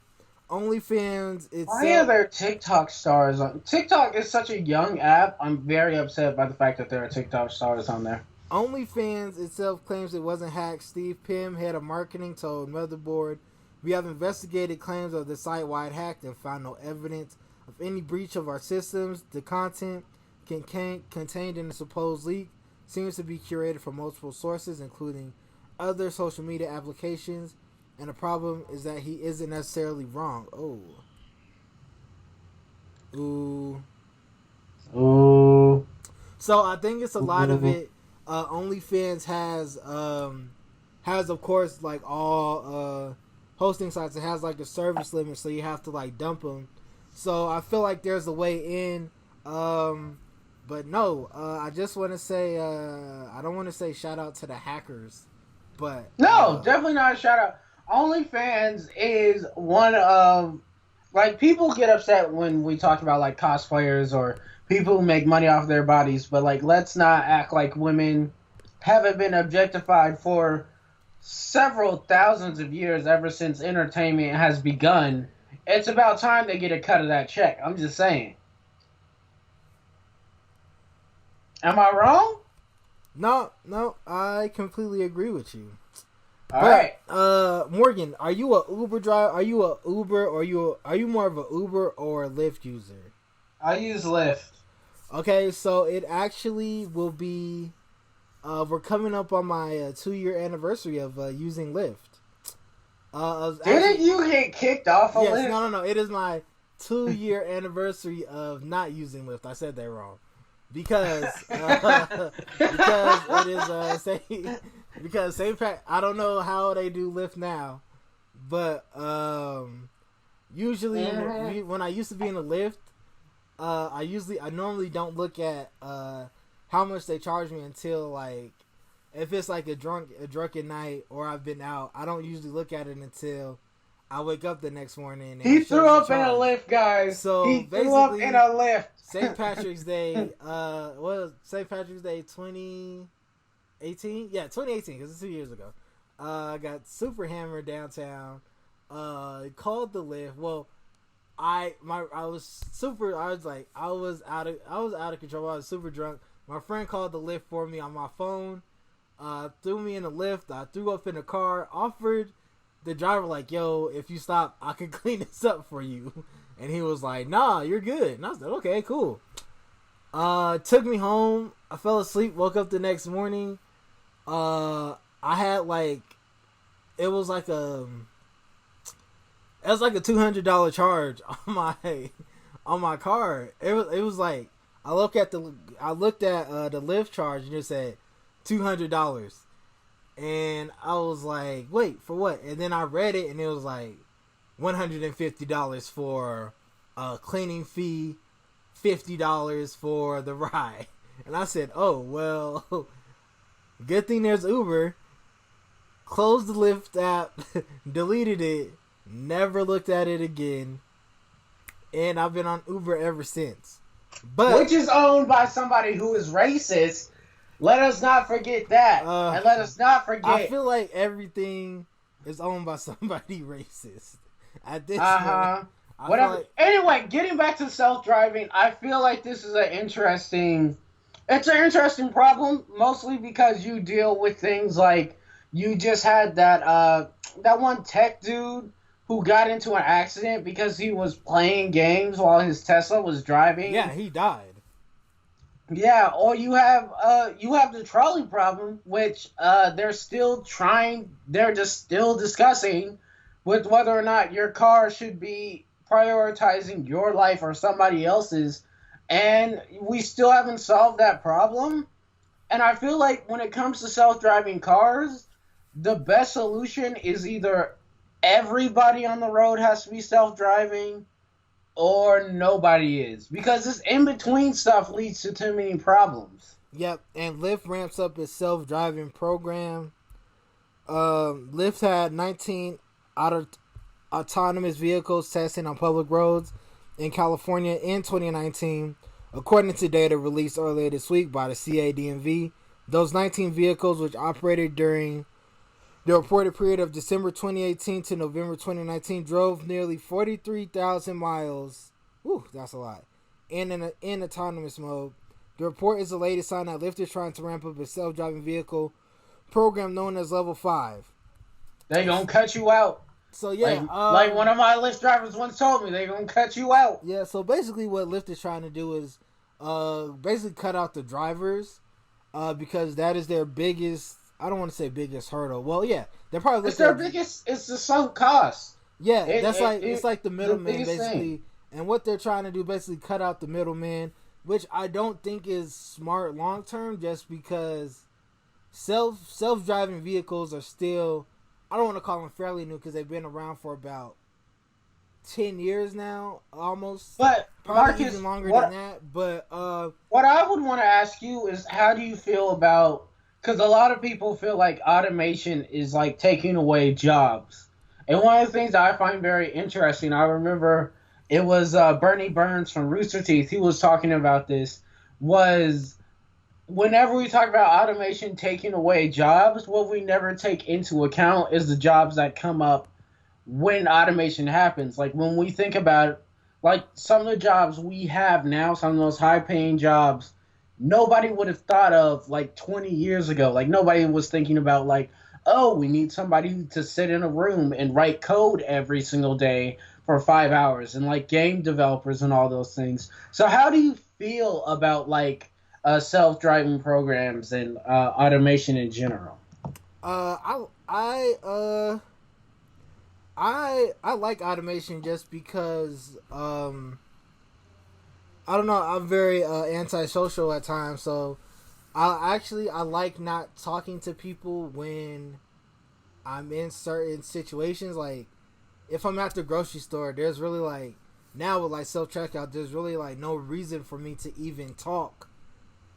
OnlyFans itself. Why are there TikTok stars on TikTok? Is such a young app. I'm very upset by the fact that there are TikTok stars on there. OnlyFans itself claims it wasn't hacked. Steve Pym, head of marketing, told Motherboard, "We have investigated claims of the site-wide hack and found no evidence of any breach of our systems. The content contained in the supposed leak seems to be curated from multiple sources, including other social media applications, and the problem is that he isn't necessarily wrong." Ooh. So I think it's a lot of it. OnlyFans has of course like all hosting sites. It has like a service limit, so you have to like dump them. So I feel like there's a way in. But no, I just want to say, I don't want to say shout out to the hackers, but... No, definitely not a shout out. OnlyFans is one of... Like, people get upset when we talk about, like, cosplayers or people who make money off their bodies, but, like, let's not act like women haven't been objectified for several thousands of years ever since entertainment has begun. It's about time they get a cut of that check. I'm just saying. Am I wrong? No, I completely agree with you. All right. Morgan, are you a Uber driver? Are you a Uber, or are you more of a Uber or a Lyft user? I use Lyft. Okay, so it actually will be. We're coming up on my 2-year anniversary of using Lyft. Didn't you get kicked off of Lyft? Yes, no. It is my 2-year anniversary of not using Lyft. I said that wrong. Because it is because St. Pat. I don't know how they do Lyft now, but usually when I used to be in a Lyft, I normally don't look at how much they charge me until like if it's like a drunken night or I've been out. I don't usually look at it until I wake up the next morning. And he threw up in a Lyft, guys. So he threw up in a Lyft. St. Patrick's Day, St. Patrick's Day 2018? Yeah, 2018, because it's 2 years ago. I got super hammered downtown. Called the Lyft. Well, I was out of control. I was super drunk. My friend called the Lyft for me on my phone. Threw me in the Lyft. I threw up in the car. Offered the driver like, "Yo, if you stop, I can clean this up for you." And he was like, "Nah, you're good." And I was like, "Okay, cool." Took me home. I fell asleep. Woke up the next morning. I had like, it was like a $200 charge on my card. It was like I looked at the Lyft charge and it said $200. And I was like, wait, for what? And then I read it and it was like $150 for a cleaning fee, $50 for the ride. And I said, oh, well, good thing there's Uber. Closed the Lyft app, deleted it, Never looked at it again. And I've been on Uber ever since. But which is owned by somebody who is racist. Let us not forget that. And let us not forget. I feel like everything is owned by somebody racist. At this point. Whatever. Like... Anyway, getting back to self-driving, I feel like this is it's an interesting problem, mostly because you deal with things like you just had that one tech dude who got into an accident because he was playing games while his Tesla was driving. Yeah, he died. Yeah, or you have the trolley problem, which they're still just still discussing with whether or not your car should be prioritizing your life or somebody else's, and we still haven't solved that problem. And I feel like when it comes to self-driving cars, the best solution is either everybody on the road has to be self-driving or nobody is, because this in-between stuff leads to too many problems. Yep, and Lyft ramps up its self-driving program. Lyft had 19 autonomous vehicles testing on public roads in California in 2019, according to data released earlier this week by the CADMV. Those 19 vehicles, which operated during the reported period of December 2018 to November 2019, drove nearly 43,000 miles. Whew, that's a lot. In autonomous mode. The report is the latest sign that Lyft is trying to ramp up a self-driving vehicle program known as Level 5. They gonna cut you out. So yeah, like one of my Lyft drivers once told me, they gonna cut you out. Yeah, so basically what Lyft is trying to do is basically cut out the drivers because that is their biggest, I don't want to say biggest hurdle. Well, yeah, they're probably it's their biggest. It's the sunk cost. Yeah, it's like the middleman basically, thing. And what they're trying to do basically cut out the middleman, which I don't think is smart long term, just because self-driving vehicles are still, I don't want to call them fairly new because they've been around for about 10 years now, almost. But probably Marcus, even longer than that. But what I would want to ask you is, how do you feel about? Because a lot of people feel like automation is like taking away jobs. And one of the things that I find very interesting, I remember it was Bernie Burns from Rooster Teeth. He was talking about this, was whenever we talk about automation taking away jobs, what we never take into account is the jobs that come up when automation happens. Like when we think about it, like some of the jobs we have now, some of those high-paying jobs, nobody would have thought of like 20 years ago. Like nobody was thinking about like, oh, we need somebody to sit in a room and write code every single day for 5 hours, and like game developers and all those things. So how do you feel about like self-driving programs and automation in general? I like automation just because I don't know, I'm very antisocial at times, so I like not talking to people when I'm in certain situations. Like if I'm at the grocery store, there's really like, now with like self-checkout, there's really like no reason for me to even talk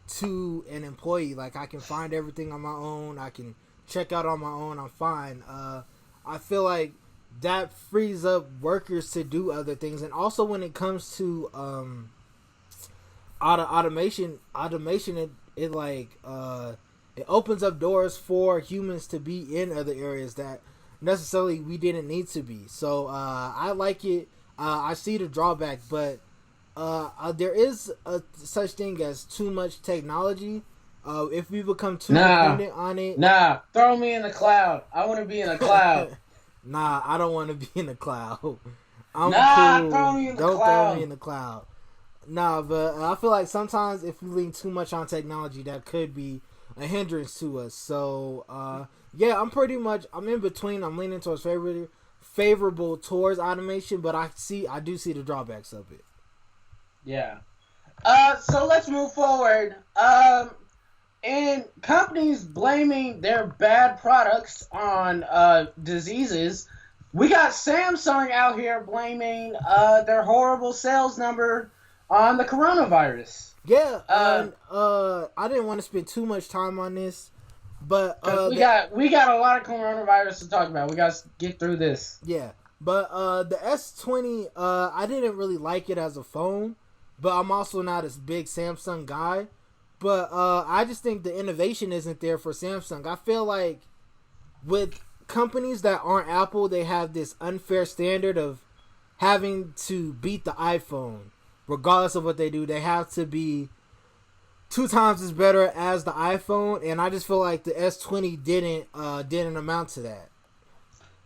to an employee. Like I can find everything on my own, I can check out on my own, I'm fine. I feel like that frees up workers to do other things. And also when it comes to automation it opens up doors for humans to be in other areas that necessarily we didn't need to be. So I like it. I see the drawback, but there is a such thing as too much technology. If we become too dependent on it, throw me in the cloud. I want to be in the cloud. Nah, I don't want to be in the cloud. I'm cool. Throw me in the Don't cloud. throw me in the cloud. Nah, but I feel like sometimes if we lean too much on technology, that could be a hindrance to us. So, yeah, I'm in between. I'm leaning towards favorable towards automation, but I do see the drawbacks of it. Yeah. So let's move forward. And companies blaming their bad products on diseases. We got Samsung out here blaming their horrible sales number on the coronavirus. Yeah, I didn't want to spend too much time on this, but we got a lot of coronavirus to talk about. We got to get through this. Yeah, But the S20, I didn't really like it as a phone, but I'm also not a big Samsung guy. But I just think the innovation isn't there for Samsung. I feel like with companies that aren't Apple, they have this unfair standard of having to beat the iPhone. Regardless of what they do, they have to be 2 times as better as the iPhone, and I just feel like the S20 didn't amount to that.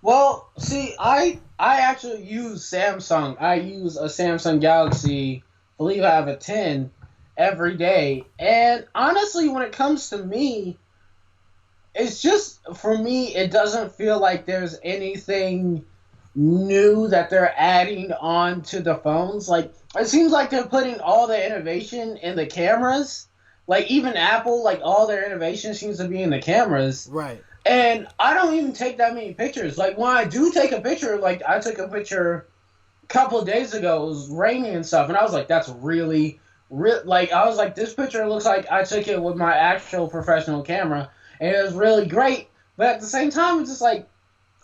Well, see, I actually use Samsung. I use a Samsung Galaxy. I believe I have a 10 every day. And honestly, when it comes to me, it's just, for me, it doesn't feel like there's anything new that they're adding on to the phones. Like, it seems like they're putting all the innovation in the cameras. Like, even Apple, like, all their innovation seems to be in the cameras. Right. And I don't even take that many pictures. Like, when I do take a picture, like, I took a picture a couple of days ago. It was raining and stuff, and I was like, that's really, like, I was like, this picture looks like I took it with my actual professional camera, and it was really great. But at the same time, it's just like,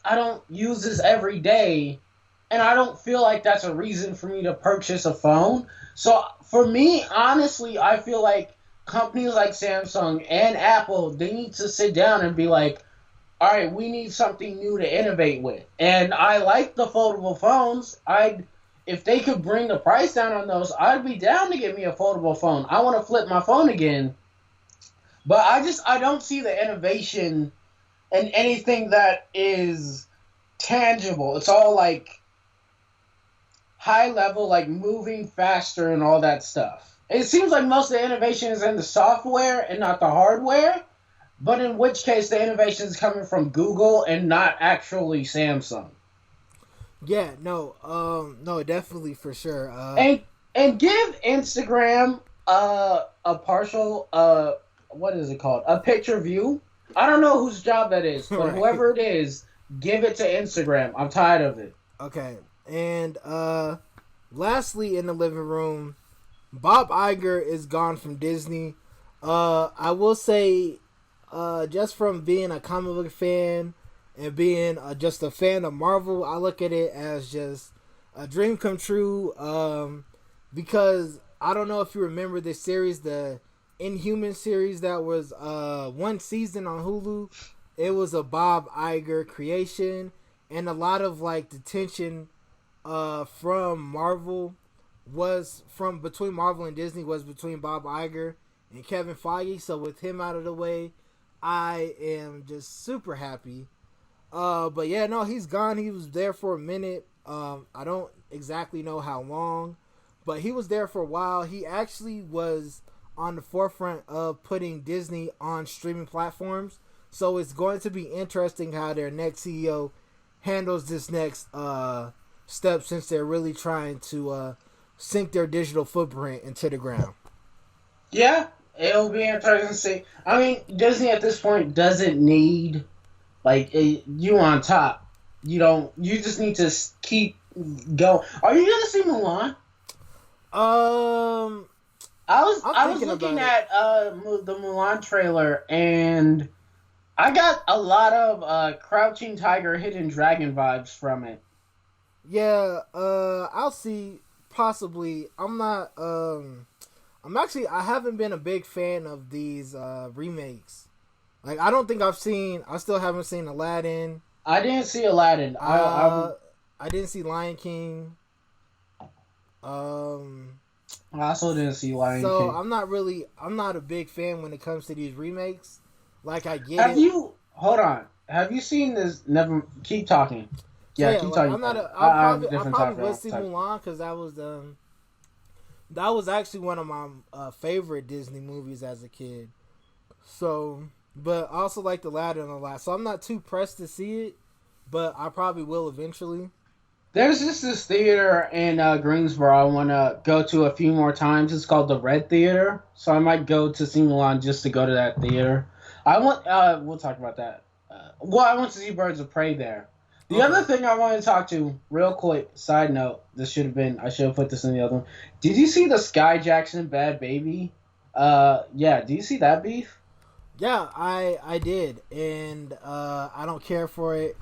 I don't use this every day, and I don't feel like that's a reason for me to purchase a phone. So, for me, honestly, I feel like companies like Samsung and Apple, they need to sit down and be like, all right, we need something new to innovate with. And I like the foldable phones. If they could bring the price down on those, I'd be down to get me a foldable phone. I want to flip my phone again. But I don't see the innovation in anything that is tangible. It's all like high level, like moving faster and all that stuff. It seems like most of the innovation is in the software and not the hardware. But in which case, the innovation is coming from Google and not actually Samsung. Yeah, no, definitely for sure. And give Instagram a partial what is it called? A picture view. I don't know whose job that is, but Right. whoever it is, give it to Instagram. I'm tired of it. Okay, and lastly, in the living room, Bob Iger is gone from Disney. I will say, just from being a comic book fan and being just a fan of Marvel, I look at it as just a dream come true. Because I don't know if you remember this series, the Inhuman series that was one season on Hulu. It was a Bob Iger creation, and a lot of like the tension from Marvel was from between Marvel and Disney was between Bob Iger and Kevin Feige. So with him out of the way, I am just super happy. But yeah, no, he's gone. He was there for a minute. I don't exactly know how long, but he was there for a while. He actually was on the forefront of putting Disney on streaming platforms. So it's going to be interesting how their next CEO handles this next step, since they're really trying to sink their digital footprint into the ground. Yeah, it'll be interesting to see. I mean, Disney at this point doesn't need, like, you on top. You don't. You just need to keep going. Are you gonna see Mulan? I was looking at the Mulan trailer, and I got a lot of Crouching Tiger, Hidden Dragon vibes from it. Yeah, I'll see. Possibly. I'm not. I haven't been a big fan of these remakes. Like, I don't think I still haven't seen Aladdin. I didn't see Aladdin. I didn't see Lion King. I also didn't see Lion King. So I'm not a big fan when it comes to these remakes. Like, I get Have you? Hold on. Have you seen this? Never. Keep talking. Yeah, keep talking. I probably will see Mulan, because that was actually one of my favorite Disney movies as a kid. So, but I also like Aladdin a lot. So I'm not too pressed to see it, but I probably will eventually. There's just this theater in Greensboro I want to go to a few more times. It's called the Red Theater. So I might go to see Mulan just to go to that theater. We'll talk about that. I went to see Birds of Prey there. The other thing I want to talk to, real quick, side note, I should have put this in the other one. Did you see the Sky Jackson Bad Baby? Yeah, do you see that beef? Yeah, I did, and I don't care for it.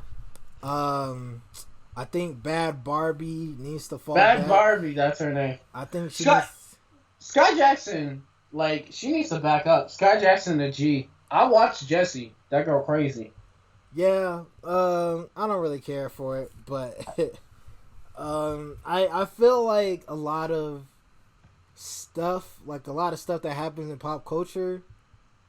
I think Bad Barbie needs to fall Bad back. Barbie, that's her name. I think she Sky, needs... Sky Jackson, like, she needs to back up. Sky Jackson, the G. I watched Jessie. That girl crazy. Yeah, I don't really care for it, but I feel like a lot of stuff that happens in pop culture,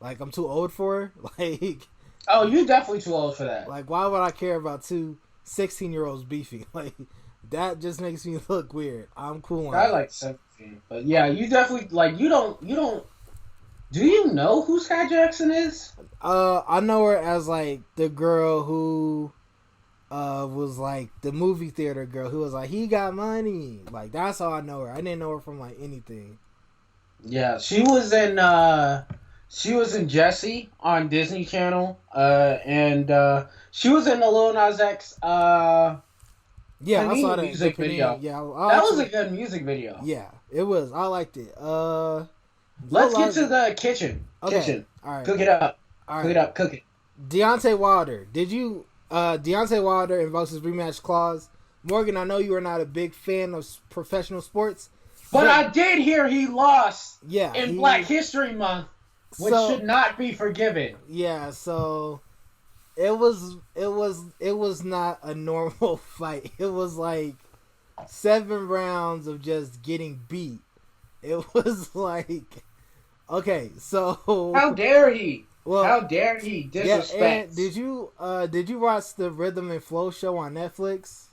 like I'm too old for. Like, Oh, you definitely too old for that. like why would I care about two 16-year-olds beefing? Like, that just makes me look weird. I'm cool on I it. like 17, but yeah, you definitely like you don't. Do you know who Sky Jackson is? I know her as like the girl who was like the movie theater girl who was like, he got money. Like, that's how I know her. I didn't know her from like anything. Yeah, she was in Jessie on Disney Channel, and she was in the Lil Nas X Yeah, I saw Panini that music video. Yeah, That was a good music video. Yeah, it was. I liked it. Let's get to the kitchen. Okay. Kitchen. All right. Cook it up. All Cook it right. up. Cook it. Deontay Wilder. Did you? Deontay Wilder invokes his rematch clause. Morgan, I know you are not a big fan of professional sports, But I did hear he lost. Yeah, in Black History Month, which should not be forgiven. Yeah, so it was not a normal fight. It was like 7 rounds of just getting beat. It was like, okay, so How dare he? Well, how dare he disrespect? Yeah, and did you watch the Rhythm and Flow show on Netflix?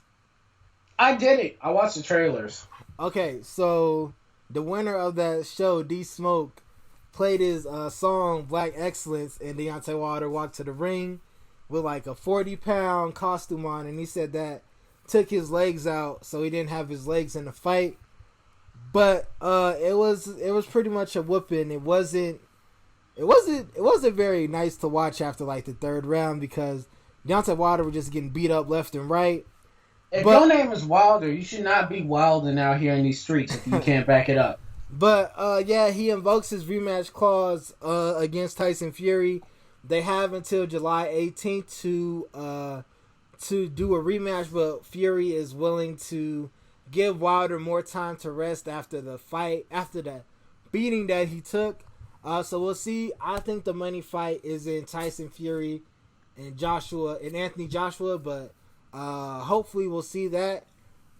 I did it. I watched the trailers. Okay, so the winner of that show, D Smoke, played his song Black Excellence, and Deontay Wilder walked to the ring with like a 40-pound costume on, and he said that took his legs out, so he didn't have his legs in the fight. But it was pretty much a whooping. It wasn't very nice to watch after like the 3rd round because Deontay Wilder was just getting beat up left and right. If your name is Wilder, you should not be wilding out here in these streets if you can't back it up. But yeah, he invokes his rematch clause against Tyson Fury. They have until July 18th to do a rematch, but Fury is willing to give Wilder more time to rest after the fight, after the beating that he took. So we'll see. I think the money fight is in Tyson Fury and Anthony Joshua, but hopefully we'll see that.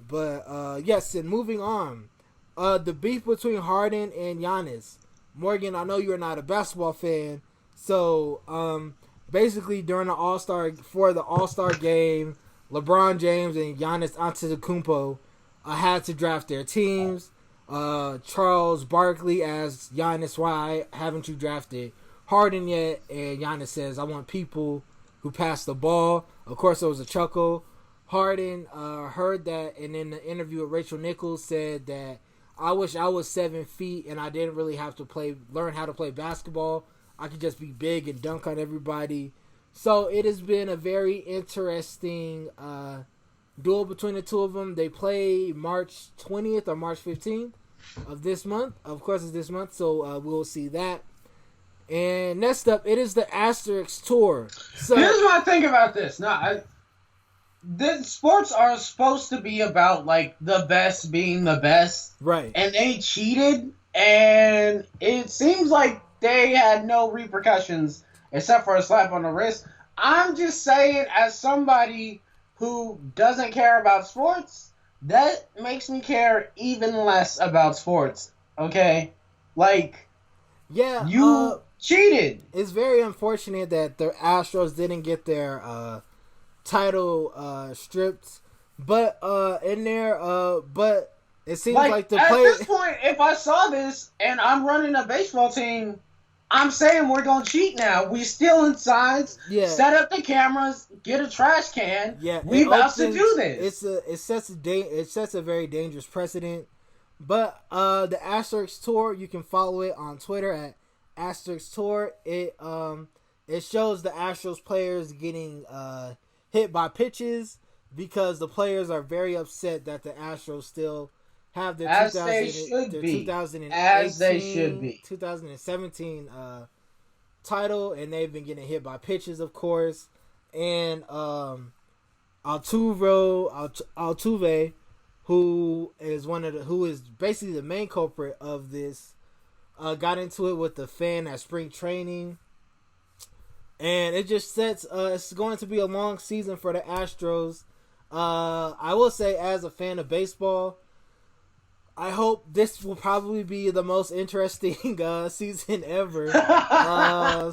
But yes, and moving on. The beef between Harden and Giannis. Morgan, I know you're not a basketball fan, so basically during the All-Star game, LeBron James and Giannis Antetokounmpo had to draft their teams. Charles Barkley asked Giannis, why haven't you drafted Harden yet? And Giannis says, I want people who pass the ball. Of course, there was a chuckle. Harden heard that, and in the interview with Rachel Nichols said that, I wish I was 7 feet and I didn't really have to learn how to play basketball. I could just be big and dunk on everybody. So it has been a very interesting duel between the two of them. They play March 20th or March 15th of this month. Of course, it's this month, so we'll see that. And next up, it is the Asterisks Tour. So here's what I think about this. The sports are supposed to be about like the best being the best, right? And they cheated, and it seems like they had no repercussions except for a slap on the wrist. I'm just saying, as somebody who doesn't care about sports, that makes me care even less about sports. Okay, like, yeah, you cheated. It's very unfortunate that the Astros didn't get their title stripped, but but it seems like the player. At this point, if I saw this and I'm running a baseball team, I'm saying we're gonna cheat now. We stealing signs, set up the cameras, get a trash can. Yeah, we about to do this. It sets a very dangerous precedent. But the Asterisks Tour, you can follow it on Twitter at Asterisks Tour. It shows the Astros players getting hit by pitches because the players are very upset that the Astros still have their 2017 title, and they've been getting hit by pitches, of course. And Altuve, who is basically the main culprit of this, got into it with the fan at spring training, and it just sets. It's going to be a long season for the Astros. I will say, as a fan of baseball, I hope this will probably be the most interesting season ever.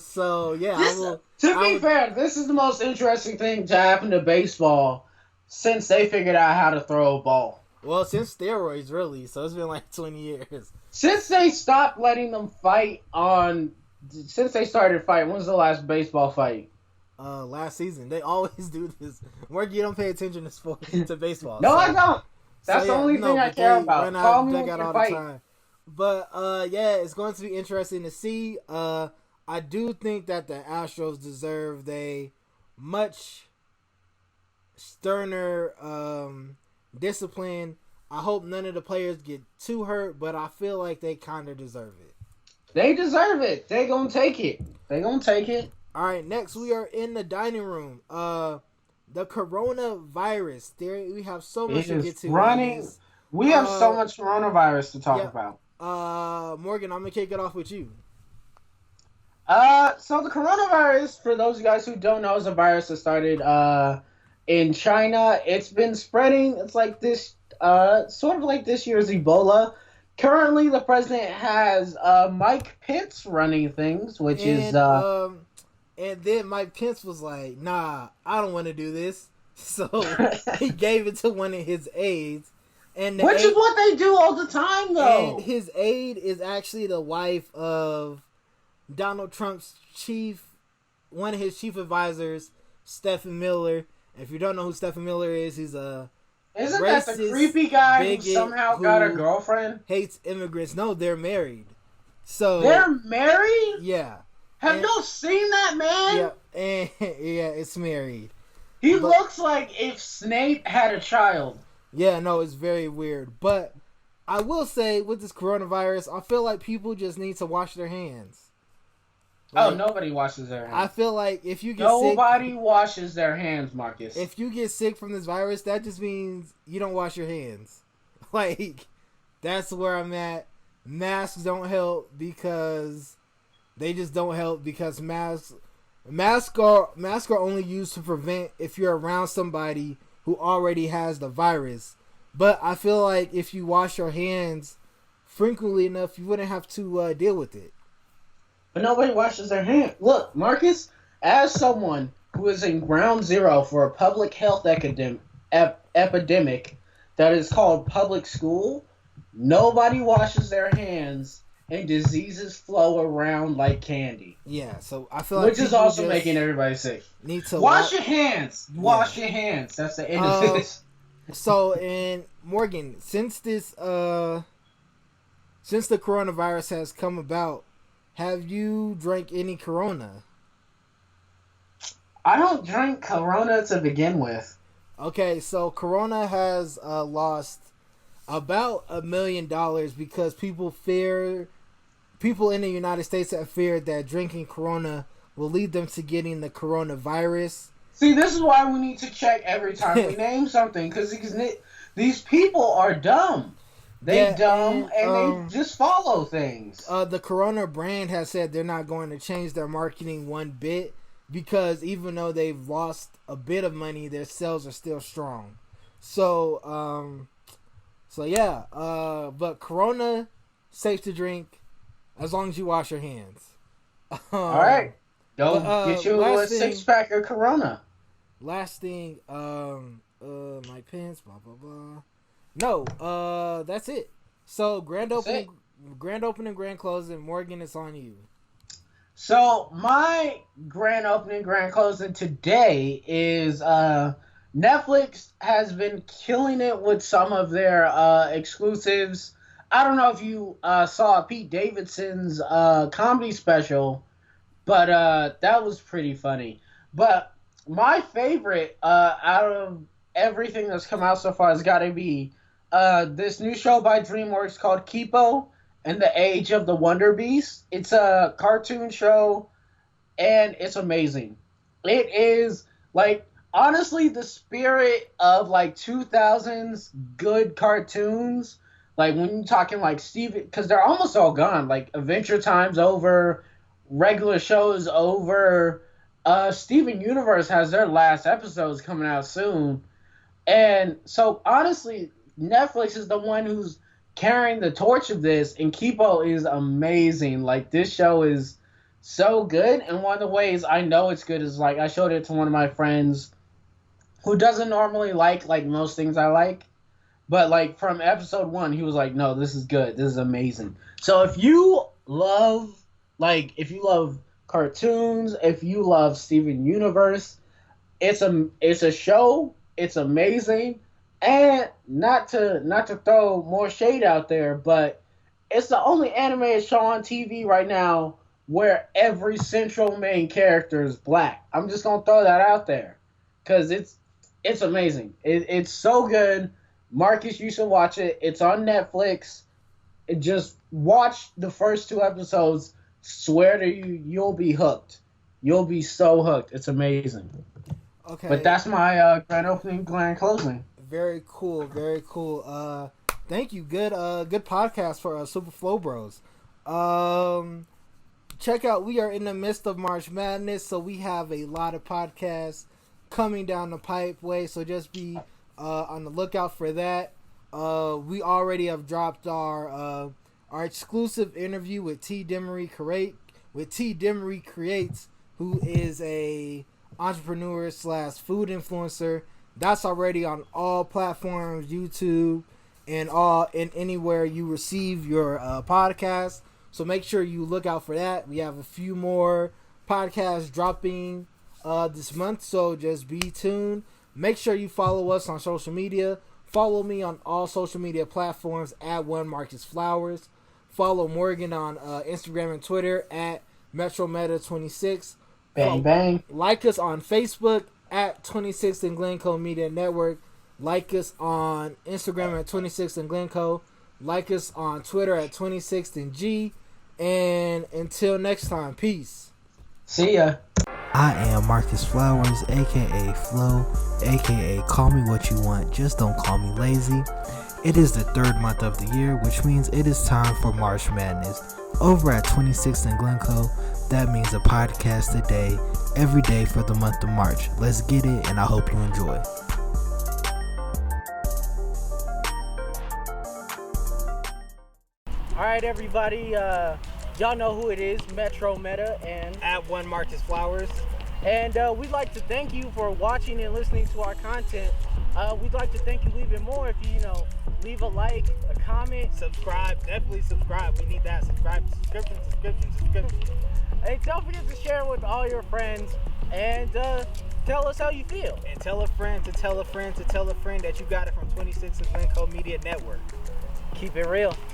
So yeah, To be fair, this is the most interesting thing to happen to baseball since they figured out how to throw a ball. Well, since steroids, really. So it's been like 20 years. Since they stopped letting them fight since they started fighting, when's the last baseball fight? Last season. They always do this. Mark, you don't pay attention to sports, to baseball. No, so. I don't. That's the only thing I care about. Call me when you fight. Time. But, it's going to be interesting to see. I do think that the Astros deserve a much sterner discipline. I hope none of the players get too hurt, but I feel like they kind of deserve it. They deserve it. They gonna take it. All right, next we are in the dining room. The coronavirus. There we have so much to get to. We have so much coronavirus to talk about. Morgan, I'm gonna kick it off with you. So the coronavirus, for those of you guys who don't know, is a virus that started in China. It's been spreading. It's like this, sort of like this year's Ebola. Currently, the president has Mike Pence running things, and then Mike Pence was like, "Nah, I don't want to do this." So he gave it to one of his aides, which is what they do all the time, though. And his aide is actually the wife of Donald Trump's one of his chief advisors, Stephen Miller. If you don't know who Stephen Miller is, he's a Isn't that the creepy guy who somehow got a girlfriend? Hates immigrants. No, they're married. So they're married? Yeah. Have y'all seen that man? Yeah, and it's married. He looks like if Snape had a child. Yeah, no, it's very weird. But I will say, with this coronavirus, I feel like people just need to wash their hands. Like, nobody washes their hands. I feel like if you get Nobody washes their hands, Marcus. If you get sick from this virus, that just means you don't wash your hands. Like, that's where I'm at. Masks don't help because they just don't help because masks are only used to prevent if you're around somebody who already has the virus. But I feel like if you wash your hands frequently enough, you wouldn't have to deal with it. But nobody washes their hands. Look, Marcus, as someone who is in ground zero for a public health epidemic that is called public school, nobody washes their hands and diseases flow around like candy. Yeah, so I feel like which is also making everybody sick. Need to wash your hands. Wash your hands. That's the end of this. So, and Morgan, since the coronavirus has come about, have you drank any Corona? I don't drink Corona to begin with. Okay, so Corona has lost about $1 million because people in the United States have feared that drinking Corona will lead them to getting the coronavirus. See, this is why we need to check every time we name something, because these people are dumb. They they just follow things. The Corona brand has said they're not going to change their marketing one bit because even though they've lost a bit of money, their sales are still strong. So, but Corona, safe to drink as long as you wash your hands. All right. Don't get you a 6-pack of Corona. Last thing, my pants, blah, blah, blah. No, that's it. So grand opening, grand closing. Morgan, it's on you. So my grand opening, grand closing today is Netflix has been killing it with some of their exclusives. I don't know if you saw Pete Davidson's comedy special, but that was pretty funny. But my favorite out of everything that's come out so far has got to be this new show by DreamWorks called Kipo and the Age of the Wonder Beast. It's a cartoon show, and it's amazing. It is, like, honestly, the spirit of like 2000s good cartoons, like when you're talking like Steven, because they're almost all gone. Like Adventure Time's over, regular shows over. Steven Universe has their last episodes coming out soon, and so honestly, Netflix is the one who's carrying the torch of this, and Kipo is amazing. Like this show is so good, and one of the ways I know it's good is like I showed it to one of my friends who doesn't normally like most things I like, but like from episode 1 he was like, no, this is good, this is amazing. So if you love cartoons, if you love Steven Universe, it's a show, it's amazing. And not to throw more shade out there, but it's the only animated show on TV right now where every central main character is black. I'm just gonna throw that out there because it's amazing. It's so good. Marcus, you should watch it. It's on Netflix. Just watch the first 2 episodes. Swear to you, you'll be hooked. You'll be so hooked. It's amazing. Okay. But that's my grand opening, grand closing. Very cool, very cool. Thank you. Good podcast for Super Flow Bros. Check out, we are in the midst of March Madness, so we have a lot of podcasts coming down the pipe way, so just be on the lookout for that. We already have dropped our exclusive interview with T. Demery Creates, who is a entrepreneur / food influencer. That's already on all platforms, YouTube, and anywhere you receive your podcast. So make sure you look out for that. We have a few more podcasts dropping this month, so just be tuned. Make sure you follow us on social media. Follow me on all social media platforms at @1MarcusFlowers. Follow Morgan on Instagram and Twitter at MetroMeta26. Bang, bang. Like us on Facebook at 26 and Glencoe Media Network. Like us on Instagram at 26 and Glencoe. Like us on Twitter at 26 and G. And until next time, peace. See ya. I am Marcus Flowers, aka Flo, aka call me what you want, just don't call me lazy. It is the 3rd month of the year, which means it is time for March Madness. Over at 26 and Glencoe, that means a podcast a day, every day for the month of March. Let's get it, and I hope you enjoy. Alright, everybody, y'all know who it is, Metro Meta and At @1MarcusFlowers. And we'd like to thank you for watching and listening to our content. We'd like to thank you even more if you leave a like, a comment. Subscribe, definitely subscribe. We need that. Subscribe, subscription. Hey, don't forget to share with all your friends and tell us how you feel. And tell a friend to tell a friend to tell a friend that you got it from 26 and Glencoe Media Network. Keep it real.